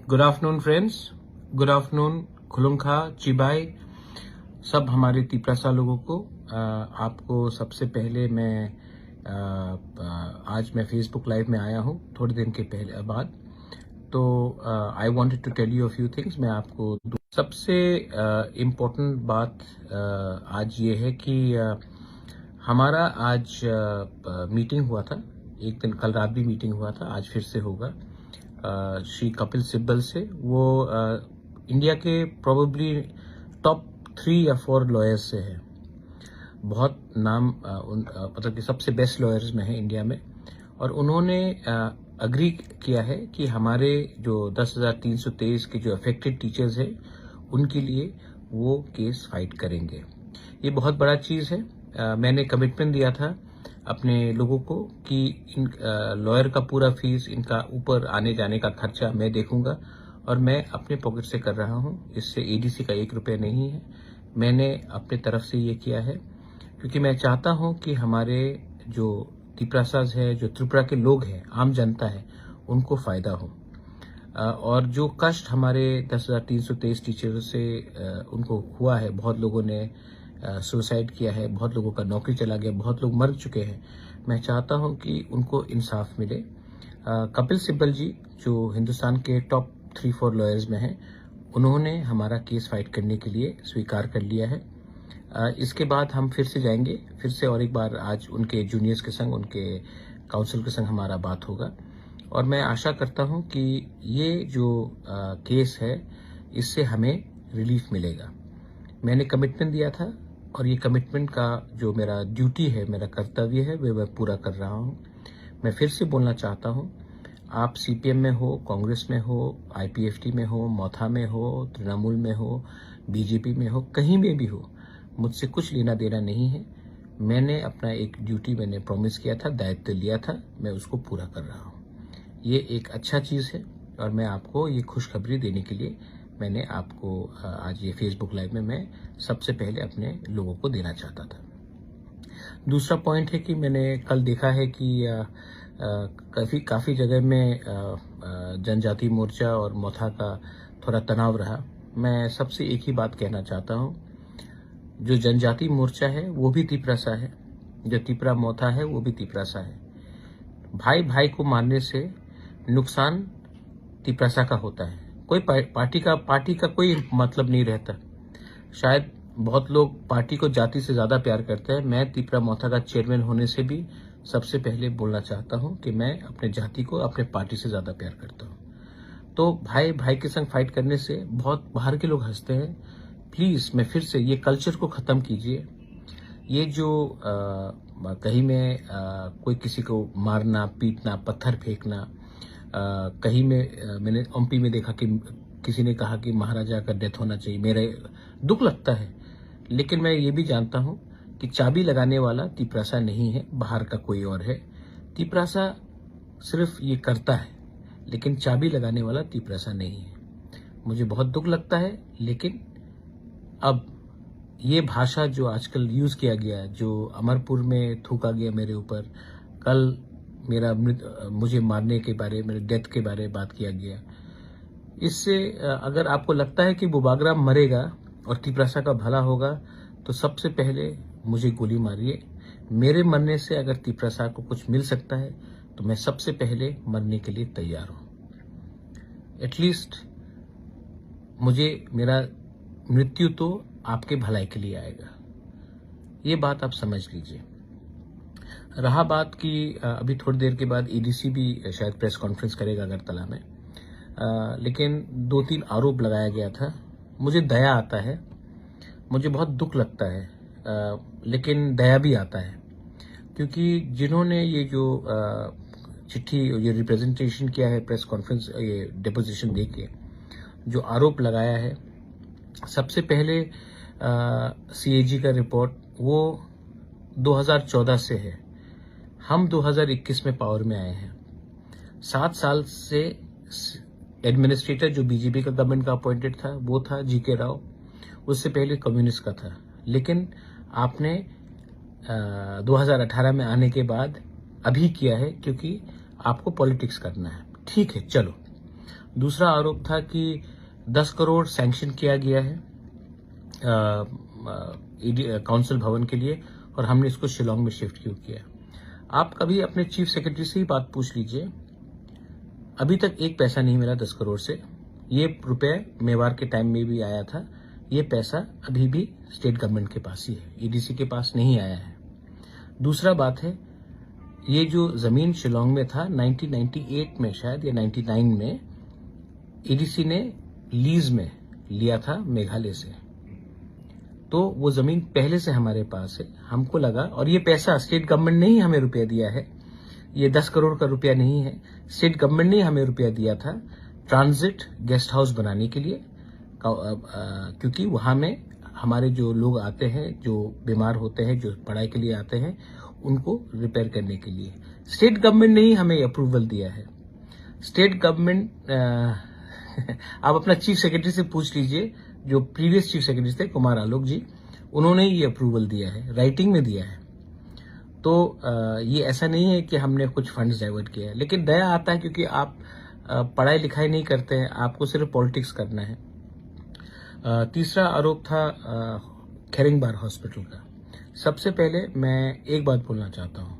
Good afternoon friends, good afternoon खुलुमखा चिबाई सब हमारे तिपरासा लोगों को। आपको सबसे पहले मैं आज मैं फेसबुक लाइव में आया हूँ थोड़े दिन के पहले बाद। तो I wanted to tell you a few things. मैं आपको सबसे इम्पोर्टेंट बात आज ये है कि हमारा आज मीटिंग हुआ था। एक दिन कल रात भी मीटिंग हुआ था, आज फिर से होगा श्री कपिल सिब्बल से। वो इंडिया के प्रोबेबली टॉप 3 या 4 लॉयर्स से है। बहुत नाम मतलब कि सबसे बेस्ट लॉयर्स में है इंडिया में। और उन्होंने अग्री किया है कि हमारे जो 10,323 के जो अफेक्टेड टीचर्स हैं उनके लिए वो केस फाइट करेंगे। ये बहुत बड़ा चीज़ है। मैंने कमिटमेंट दिया था अपने लोगों को कि इन लॉयर का पूरा फीस, इनका ऊपर आने जाने का खर्चा मैं देखूंगा और मैं अपने पॉकेट से कर रहा हूं। इससे एडीसी का 1 रुपया नहीं है। मैंने अपने तरफ से ये किया है क्योंकि मैं चाहता हूं कि हमारे जो तिपरासाज है, जो त्रिपुरा के लोग हैं, आम जनता है, उनको फायदा हो। और जो कष्ट हमारे 10,323 टीचर्स से उनको हुआ है, बहुत लोगों ने सुसाइड किया है, बहुत लोगों का नौकरी चला गया, बहुत लोग मर चुके हैं। मैं चाहता हूं कि उनको इंसाफ मिले। कपिल सिब्बल जी जो हिंदुस्तान के टॉप 3-4 लॉयर्स में हैं, उन्होंने हमारा केस फाइट करने के लिए स्वीकार कर लिया है। इसके बाद हम फिर से जाएंगे, फिर से और एक बार आज उनके जूनियर्स के संग, उनके काउंसिल के संग हमारा बात होगा। और मैं आशा करता हूं कि ये जो केस है इससे हमें रिलीफ मिलेगा। मैंने कमिटमेंट दिया था और ये कमिटमेंट का जो मेरा ड्यूटी है, मेरा कर्तव्य है, वो मैं पूरा कर रहा हूँ। मैं फिर से बोलना चाहता हूँ, आप सीपीएम में हो, कांग्रेस में हो, आईपीएफटी में हो, मौथा में हो, तृणमूल में हो, बीजेपी में हो, कहीं में भी हो, मुझसे कुछ लेना देना नहीं है। मैंने अपना एक ड्यूटी मैंने प्रॉमिस किया था, दायित्व लिया था, मैं उसको पूरा कर रहा हूँ। ये एक अच्छा चीज़ है और मैं आपको ये खुशखबरी देने के लिए मैंने आपको आज ये फेसबुक लाइव में मैं सबसे पहले अपने लोगों को देना चाहता था। दूसरा पॉइंट है कि मैंने कल देखा है कि काफ़ी जगह में जनजाति मोर्चा और मौथा का थोड़ा तनाव रहा। मैं सबसे एक ही बात कहना चाहता हूँ, जो जनजाति मोर्चा है वो भी तिपरासा है, जो तिपरा मौथा है वो भी तिपरासा है। भाई भाई को मारने से नुकसान तिपरासा का होता है। कोई पार्टी का कोई मतलब नहीं रहता। शायद बहुत लोग पार्टी को जाति से ज्यादा प्यार करते हैं। मैं तिपरा मौथा का चेयरमैन होने से भी सबसे पहले बोलना चाहता हूं कि मैं अपने जाति को अपने पार्टी से ज्यादा प्यार करता हूं। तो भाई भाई के संग फाइट करने से बहुत बाहर के लोग हंसते हैं। प्लीज मैं फिर से ये कल्चर को खत्म कीजिए। ये जो कहीं में कोई किसी को मारना, पीटना, पत्थर फेंकना, कहीं में मैंने एमपी में देखा कि किसी ने कहा कि महाराजा का डेथ होना चाहिए। मेरे दुख लगता है, लेकिन मैं ये भी जानता हूं कि चाबी लगाने वाला तिपरासा नहीं है, बाहर का कोई और है। तिपरासा सिर्फ ये करता है, लेकिन चाबी लगाने वाला तिपरासा नहीं है। मुझे बहुत दुख लगता है, लेकिन अब ये भाषा जो आजकल यूज किया गया, जो अमरपुर में थूका गया मेरे ऊपर, कल मुझे मारने के बारे, मेरे डेथ के बारे में बात किया गया, इससे अगर आपको लगता है कि बुबागराम मरेगा और तिपरासा का भला होगा तो सबसे पहले मुझे गोली मारिए। मेरे मरने से अगर तिपरासा को कुछ मिल सकता है तो मैं सबसे पहले मरने के लिए तैयार हूं। एटलीस्ट मुझे मेरा मृत्यु तो आपके भलाई के लिए आएगा। ये बात आप समझ लीजिए। रहा बात कि अभी थोड़ी देर के बाद ईडीसी भी शायद प्रेस कॉन्फ्रेंस करेगा अगरतला में, लेकिन 2-3 आरोप लगाया गया था। मुझे दया आता है, मुझे बहुत दुख लगता है, लेकिन दया भी आता है, क्योंकि जिन्होंने ये जो चिट्ठी, ये रिप्रेजेंटेशन किया है, प्रेस कॉन्फ्रेंस, ये डिपोजिशन देके जो आरोप लगाया है, सबसे पहले सीएजी का रिपोर्ट वो 2014 से है। हम 2021 में पावर में आए हैं। 7 साल से एडमिनिस्ट्रेटर जो बीजेपी का गवर्नमेंट का अपॉइंटेड था वो था जीके राव, उससे पहले कम्युनिस्ट का था। लेकिन आपने 2018 में आने के बाद अभी किया है क्योंकि आपको पॉलिटिक्स करना है। ठीक है, चलो दूसरा आरोप था कि 10 करोड़ सैंक्शन किया गया है काउंसिल भवन के लिए और हमने इसको शिलोंग में शिफ्ट क्यों किया। आप कभी अपने चीफ सेक्रेटरी से ही बात पूछ लीजिए, अभी तक एक पैसा नहीं मिला 10 करोड़ से। ये रुपए मेवाड़ के टाइम में भी आया था, ये पैसा अभी भी स्टेट गवर्नमेंट के पास ही है, ईडीसी के पास नहीं आया है। दूसरा बात है, ये जो जमीन शिलोंग में था 1998 में शायद या 99 में ईडीसी ने लीज में लिया था मेघालय से, तो वो जमीन पहले से हमारे पास है। हमको लगा, और ये पैसा स्टेट गवर्नमेंट ने ही हमें रुपया दिया है, ये 10 करोड़ का रुपया नहीं है, स्टेट गवर्नमेंट ने हमें रुपया दिया था ट्रांजिट गेस्ट हाउस बनाने के लिए, क्योंकि वहां में हमारे जो लोग आते हैं, जो बीमार होते हैं, जो पढ़ाई के लिए आते हैं, उनको रिपेयर करने के लिए स्टेट गवर्नमेंट ने ही हमें अप्रूवल दिया है। स्टेट गवर्नमेंट आप अपना चीफ सेक्रेटरी से पूछ लीजिए, जो प्रीवियस चीफ सेक्रेटरी थे कुमार आलोक जी, उन्होंने ये अप्रूवल दिया है, राइटिंग में दिया है। तो ये ऐसा नहीं है कि हमने कुछ फंड्स डाइवर्ट किया है, लेकिन दया आता है क्योंकि आप पढ़ाई लिखाई नहीं करते हैं, आपको सिर्फ पॉलिटिक्स करना है। तीसरा आरोप था खेरिंगबार हॉस्पिटल का। सबसे पहले मैं एक बात बोलना चाहता हूं,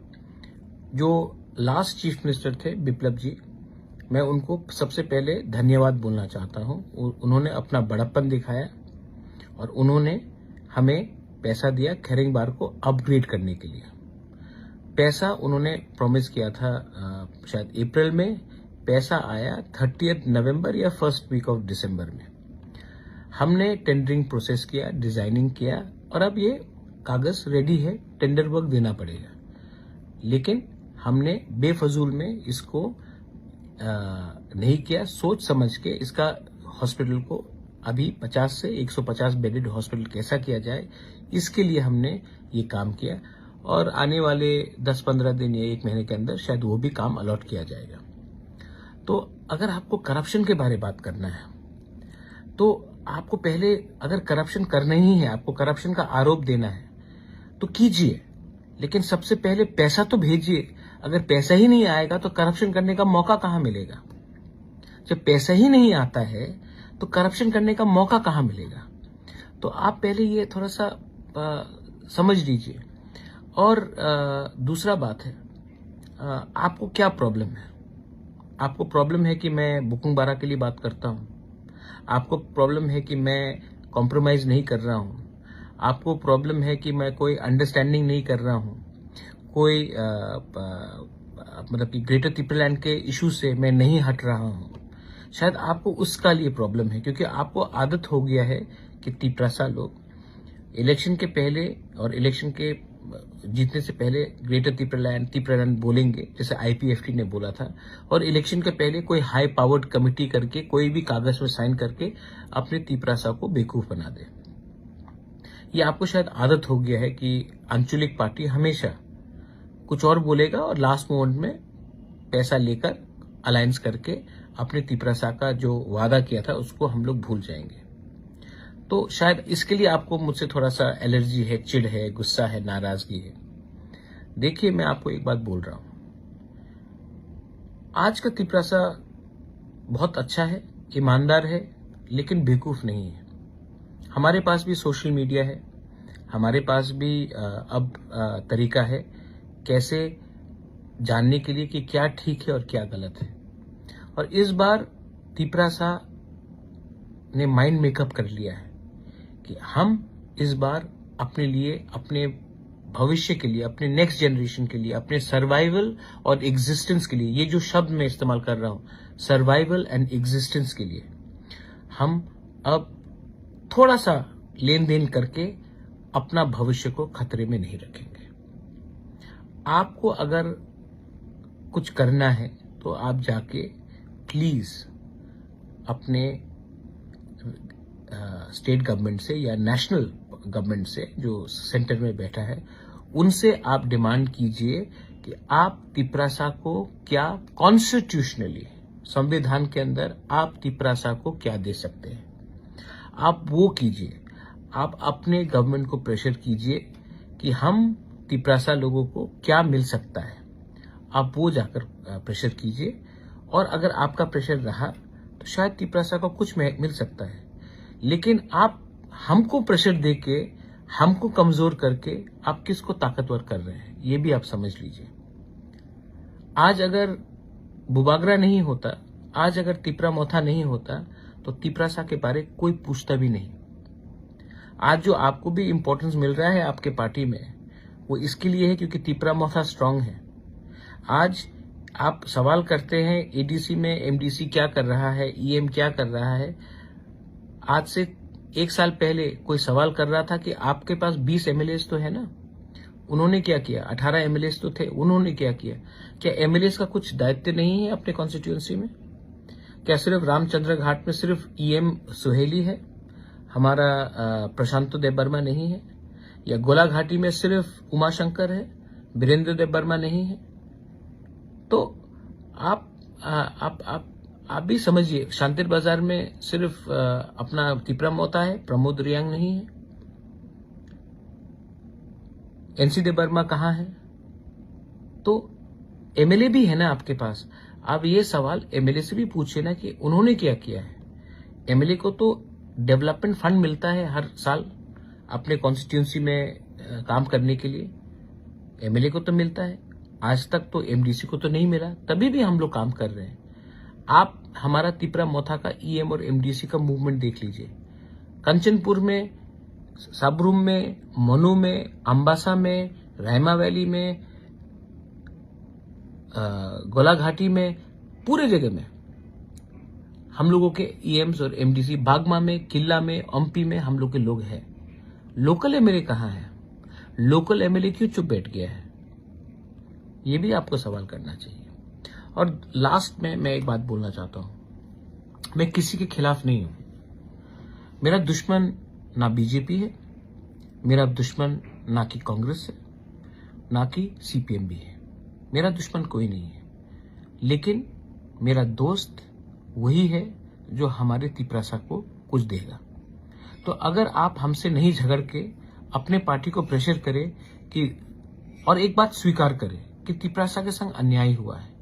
जो लास्ट चीफ मिनिस्टर थे बिप्लब जी, मैं उनको सबसे पहले धन्यवाद बोलना चाहता हूं। उन्होंने अपना बड़प्पन दिखाया और उन्होंने हमें पैसा दिया खेरिंगबार को अपग्रेड करने के लिए। पैसा उन्होंने प्रॉमिस किया था शायद अप्रैल में, पैसा आया 30 नवंबर या फर्स्ट वीक ऑफ दिसंबर में। हमने टेंडरिंग प्रोसेस किया, डिजाइनिंग किया और अब ये कागज रेडी है, टेंडर वर्क देना पड़ेगा। लेकिन हमने बेफजूल में इसको नहीं किया, सोच समझ के इसका हॉस्पिटल को अभी 50 से 150 बेडेड हॉस्पिटल कैसा किया जाए, इसके लिए हमने ये काम किया और आने वाले 10-15 दिन या 1 महीने के अंदर शायद वो भी काम अलॉट किया जाएगा। तो अगर आपको करप्शन के बारे में बात करना है, तो आपको पहले अगर करप्शन करना ही है, आपको करप्शन का आरोप देना है तो कीजिए, लेकिन सबसे पहले पैसा तो भेजिए। अगर पैसा ही नहीं आएगा तो करप्शन करने का मौका कहां मिलेगा? जब पैसा ही नहीं आता है तो करप्शन करने का मौका कहां मिलेगा? तो आप पहले ये थोड़ा सा समझ लीजिए। और दूसरा बात है, आपको क्या प्रॉब्लम है? आपको प्रॉब्लम है कि मैं बुकिंग बारा के लिए बात करता हूं, आपको प्रॉब्लम है कि मैं कॉम्प्रोमाइज नहीं कर रहा हूं, आपको प्रॉब्लम है कि मैं कोई अंडरस्टैंडिंग नहीं कर रहा हूं, कोई मतलब कि ग्रेटर त्रिपुरालैंड के इशू से मैं नहीं हट रहा हूं। शायद आपको उसका लिए प्रॉब्लम है, क्योंकि आपको आदत हो गया है कि तिपरासा लोग इलेक्शन के पहले और इलेक्शन के जीतने से पहले ग्रेटर त्रिपुरालैंड बोलेंगे, जैसे आईपीएफटी ने बोला था, और इलेक्शन के पहले कोई हाई पावर्ड कमिटी करके कोई भी कागज में साइन करके अपने तिपरासा को बेवकूफ बना दे। ये आपको शायद आदत हो गया है कि आंचलिक पार्टी हमेशा कुछ और बोलेगा और लास्ट मोमेंट में पैसा लेकर अलायंस करके अपने तिपरासा का जो वादा किया था उसको हम लोग भूल जाएंगे। तो शायद इसके लिए आपको मुझसे थोड़ा सा एलर्जी है, चिढ़ है, गुस्सा है, नाराजगी है। देखिए, मैं आपको एक बात बोल रहा हूं, आज का तिपरासा बहुत अच्छा है, ईमानदार है, लेकिन बेवकूफ नहीं है। हमारे पास भी सोशल मीडिया है, हमारे पास भी अब तरीका है कैसे जानने के लिए कि क्या ठीक है और क्या गलत है। और इस बार तिपरासा ने माइंड मेकअप कर लिया है कि हम इस बार अपने लिए, अपने भविष्य के लिए, अपने नेक्स्ट जनरेशन के लिए, अपने सर्वाइवल और एग्जिस्टेंस के लिए, ये जो शब्द मैं इस्तेमाल कर रहा हूं, सर्वाइवल एंड एग्जिस्टेंस के लिए, हम अब थोड़ा सा लेन देन करके अपना भविष्य को खतरे में नहीं रखेंगे। आपको अगर कुछ करना है तो आप जाके प्लीज अपने स्टेट गवर्नमेंट से या नेशनल गवर्नमेंट से, जो सेंटर में बैठा है, उनसे आप डिमांड कीजिए कि आप तिपरासा को क्या कॉन्स्टिट्यूशनली, संविधान के अंदर आप तिपरासा को क्या दे सकते हैं, आप वो कीजिए। आप अपने गवर्नमेंट को प्रेशर कीजिए कि हम तिपरासा लोगों को क्या मिल सकता है, आप वो जाकर प्रेशर कीजिए। और अगर आपका प्रेशर रहा शायद तिपरासा को कुछ मिल सकता है, लेकिन आप हमको प्रेशर देके, हमको कमजोर करके आप किसको ताकतवर कर रहे हैं, ये भी आप समझ लीजिए। आज अगर बुबागरा नहीं होता, आज अगर तिपरा मोथा नहीं होता, तो तिपरासा के बारे कोई पूछता भी नहीं। आज जो आपको भी इंपॉर्टेंस मिल रहा है आपके पार्टी में, वो इसके लिए है क्योंकि तिपरा मोथा स्ट्रांग है। आज आप सवाल करते हैं एडीसी में एमडीसी क्या कर रहा है, ईएम क्या कर रहा है। आज से 1 साल पहले कोई सवाल कर रहा था कि आपके पास 20 एमएलएस तो है ना, उन्होंने क्या किया? 18 एमएलएस तो थे, उन्होंने क्या किया? क्या एमएलएस का कुछ दायित्व नहीं है अपने कॉन्स्टिट्यूएंसी में? क्या सिर्फ रामचंद्र घाट में सिर्फ ईएम सुहेली है, हमारा प्रशांत देव वर्मा नहीं है? या गोला घाटी में सिर्फ उमाशंकर है, वीरेंद्र देव वर्मा नहीं है? तो आप भी समझिए, शांतिर बाजार में सिर्फ अपना तिपरा मोता है, प्रमोद रियांग नहीं है। एनसी देव वर्मा कहाँ है? तो एमएलए भी है ना आपके पास। आप ये सवाल एमएलए से भी पूछिए ना कि उन्होंने क्या किया है। एमएलए को तो डेवलपमेंट फंड मिलता है हर साल अपने कॉन्स्टिट्यूंसी में काम करने के लिए, एमएलए को तो मिलता है। आज तक तो एमडीसी को तो नहीं मिला, तभी भी हम लोग काम कर रहे हैं। आप हमारा तिपरा मोथा का ईएम और एमडीसी का मूवमेंट देख लीजिए। कंचनपुर में, साबरूम में, मनु में, अंबासा में, रायमा वैली में, गोला घाटी में, पूरे जगह में हम लोगों के ईएम्स और एमडीसी, बागमा में, किला में, एमपी में हम लोग के लोग हैं। लोकल एमएलए कहाँ है? लोकल एमएलए क्यों चुप बैठ गया है? ये भी आपको सवाल करना चाहिए। और लास्ट में मैं एक बात बोलना चाहता हूं, मैं किसी के खिलाफ नहीं हूं। मेरा दुश्मन ना बीजेपी है, मेरा दुश्मन ना कि कांग्रेस है, ना कि सीपीएम भी है। मेरा दुश्मन कोई नहीं है, लेकिन मेरा दोस्त वही है जो हमारे तिपरासा को कुछ देगा। तो अगर आप हमसे नहीं झगड़ के अपने पार्टी को प्रेशर करें कि, और एक बात स्वीकार करें कि तिपरासा के संग अन्याय हुआ है,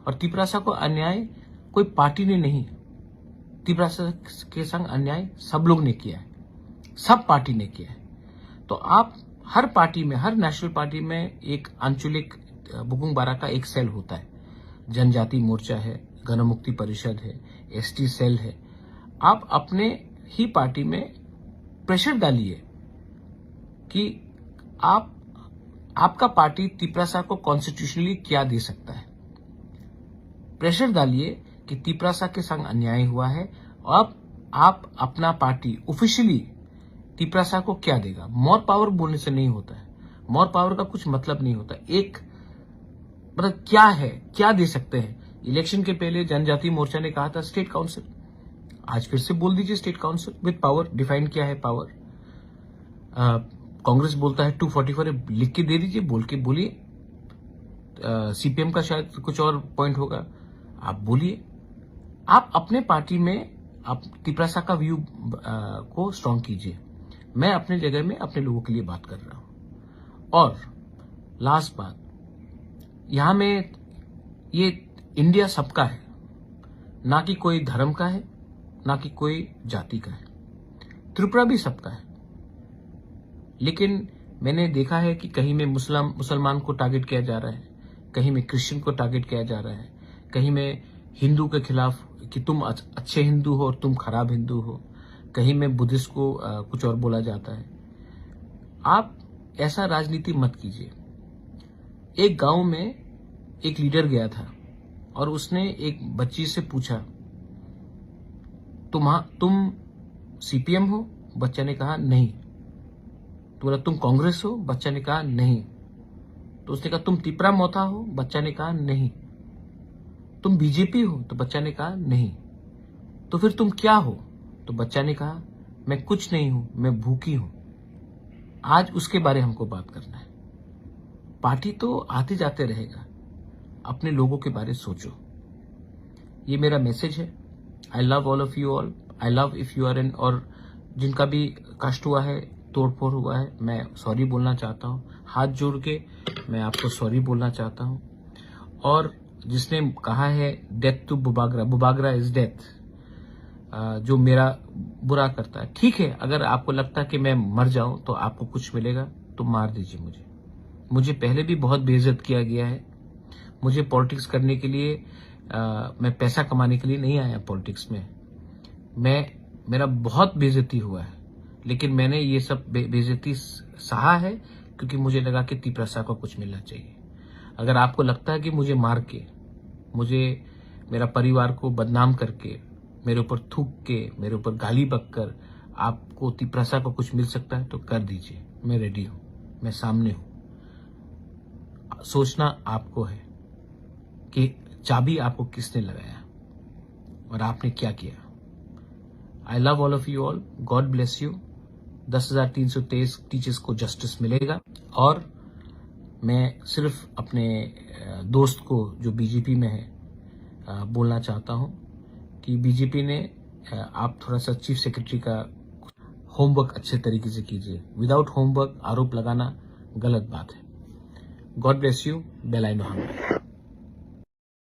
और तिपरासा को अन्याय कोई पार्टी ने नहीं, तिपरासा के संग अन्याय सब लोग ने किया है, सब पार्टी ने किया है। तो आप हर पार्टी में, हर नेशनल पार्टी में एक आंचलिक बुकुंग बारा का एक सेल होता है। जनजाति मोर्चा है, गणमुक्ति परिषद है, एसटी सेल है। आप अपने ही पार्टी में प्रेशर डालिए कि आपका पार्टी तिपरासा को कॉन्स्टिट्यूशनली क्या दे सकता है। प्रेशर डालिए कि तिपरासा के संग अन्याय हुआ है, अब आप अपना पार्टी ऑफिशियली तिपरासा को क्या देगा। मोर पावर बोलने से नहीं होता है, मोर पावर का कुछ मतलब नहीं होता। एक मतलब क्या है, क्या दे सकते हैं। इलेक्शन के पहले जनजाति मोर्चा ने कहा था स्टेट काउंसिल, आज फिर से बोल दीजिए state council with power. Define क्या है पावर? कांग्रेस बोलता है 244, लिख के दे दीजिए, बोल के बोलिए। सीपीएम का शायद कुछ और पॉइंट होगा, आप बोलिए। आप अपने पार्टी में आप तिपरासा का व्यू को स्ट्रांग कीजिए। मैं अपने जगह में अपने लोगों के लिए बात कर रहा हूं। और लास्ट बात, यहां में ये इंडिया सबका है, ना कि कोई धर्म का है, ना कि कोई जाति का है। त्रिपुरा भी सबका है, लेकिन मैंने देखा है कि कहीं में मुसलमान को टारगेट किया जा रहा है, कहीं में क्रिश्चियन को टारगेट किया जा रहा है, कहीं में हिंदू के खिलाफ कि तुम अच्छे हिंदू हो और तुम खराब हिंदू हो, कहीं में बुद्धिस्ट को कुछ और बोला जाता है। आप ऐसा राजनीति मत कीजिए। एक गांव में एक लीडर गया था और उसने एक बच्ची से पूछा, तुम सीपीएम हो? बच्चा ने कहा नहीं। तो बोला तुम कांग्रेस हो? बच्चा ने कहा नहीं। तो उसने कहा तुम तिपरा मोथा हो? बच्चा ने कहा नहीं। तुम बीजेपी हो? तो बच्चा ने कहा नहीं। तो फिर तुम क्या हो? तो बच्चा ने कहा मैं कुछ नहीं हूं, मैं भूखी हूं। आज उसके बारे हमको बात करना है। पार्टी तो आते जाते रहेगा, अपने लोगों के बारे सोचो। ये मेरा मैसेज है। I love all of you all. I love if you are in, और जिनका भी कष्ट हुआ है, तोड़फोड़ हुआ है, मैं सॉरी बोलना चाहता हूं। हाथ जोड़ के मैं आपको सॉरी बोलना चाहता हूं। और जिसने कहा है डेथ टू बुबागरा, बुबागरा इज डेथ, जो मेरा बुरा करता है। ठीक है, अगर आपको लगता है कि मैं मर जाऊं तो आपको कुछ मिलेगा तो मार दीजिए मुझे पहले भी बहुत बेइज्जत किया गया है। मुझे पॉलिटिक्स करने के लिए मैं पैसा कमाने के लिए नहीं आया पॉलिटिक्स में। मेरा बहुत बेइज्जती हुआ है, लेकिन मैंने ये सब बेइज्जती सहा है क्योंकि मुझे लगा कि तिपरसा को कुछ मिलना चाहिए। अगर आपको लगता है कि मुझे मार के, मुझे मेरा परिवार को बदनाम करके, मेरे ऊपर थूक के, मेरे ऊपर गाली बककर आपको तिपरसा को कुछ मिल सकता है तो कर दीजिए। मैं रेडी हूं, मैं सामने हूं। सोचना आपको है कि चाबी आपको किसने लगाया और आपने क्या किया। आई love all of you all, God bless you. 10,323 teachers को जस्टिस मिलेगा। और मैं सिर्फ अपने दोस्त को जो बीजेपी में है बोलना चाहता हूं कि बीजेपी ने आप थोड़ा सा चीफ सेक्रेटरी का होमवर्क अच्छे तरीके से कीजिए। विदाउट होमवर्क आरोप लगाना गलत बात है। God bless you. Well I no.